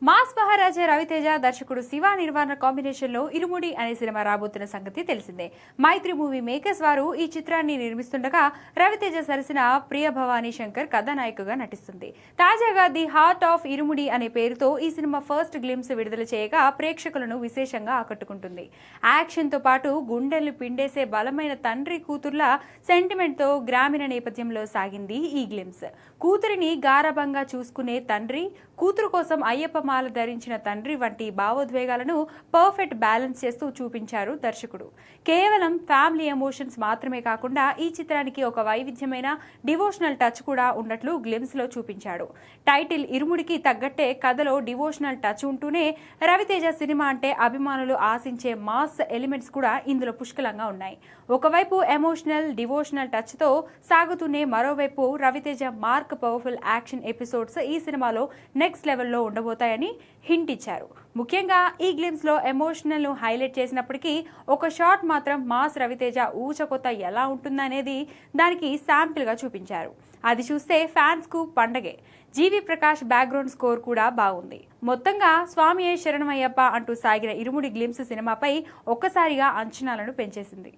Mass మహారాజా రవితేజ దర్శకుడు Shiva Nirvana combination లో ఇరుముడి అనే సినిమా రాబోతున్న సంగతి తెలిసిందే. మైత్రి మూవీ మేకర్స్ వారు ఈ చిత్రాన్ని నిర్మిస్తుండగా రవితేజ సరసన ప్రియ భవానీ శంకర్ కథానాయికగా నటిస్తుంది. తాజాగా ది హార్ట్ ఆఫ్ ఇరుముడి అనే పేరుతో ఈ సినిమా ఫస్ట్ గ్లిమ్స్ విడుదల చేయగా ప్రేక్షకులను విశేషంగా ఆకట్టుకుంటుంది. యాక్షన్ తో పాటు గుండెలు పిండేసే బలమైన తండ్రి కూతుర్ల సెంటిమెంట్ తో గ్రామీణ నేపథ్యంలో సాగింది ఈ గ్లిమ్స్. కూతురిని గారాబంగా చూసుకునే తండ్రి, కూతురు కోసం అయ్యప్ప మాల ధరించిన తండ్రి వంటి భావోద్వేగాలను పర్ఫెక్ట్ బ్యాలెన్స్ చేస్తూ చూపించారు దర్శకుడు. కేవలం ఫ్యామిలీ ఎమోషన్స్ మాత్రమే కాకుండా ఈ చిత్రానికి ఒక వైవిధ్యమైన డివోషనల్ టచ్ కూడా ఉన్నట్లు గ్లిమ్స్ లో చూపించాడు. టైటిల్ ఇరుముడికి తగ్గట్టే కథలో డివోషనల్ టచ్ ఉంటూనే రవితేజ సినిమా అంటే అభిమానులు ఆశించే మాస్ ఎలిమెంట్స్ కూడా ఇందులో పుష్కలంగా ఉన్నాయి. ఒకవైపు ఎమోషనల్ డివోషనల్ టచ్ తో సాగుతూనే మరోవైపు Ravi Teja mark powerful action episodes ఈ సినిమాలో నెక్స్ట్ లెవెల్లో ఉండబోతాయని హింట్ ఇచ్చారు. ముఖ్యంగా ఈ గ్లిమ్స్ లో ఎమోషనల్ ను హైలైట్ చేసినప్పటికీ ఒక షాట్ మాత్రం మాస్ రవితేజ ఊచకొత్త ఎలా ఉంటుందనేది దానికి శాంపిల్ గా చూపించారు. అది చూస్తే ఫ్యాన్స్ కు పండగే. జీవి ప్రకాష్ బ్యాక్గ్రౌండ్ స్కోర్ కూడా బాగుంది. మొత్తంగా స్వామియే శరణమయ్యప్ప అంటూ సాగిన ఇరుముడి గ్లిమ్స్ సినిమాపై ఒక్కసారిగా అంచనాలను పెంచేసింది.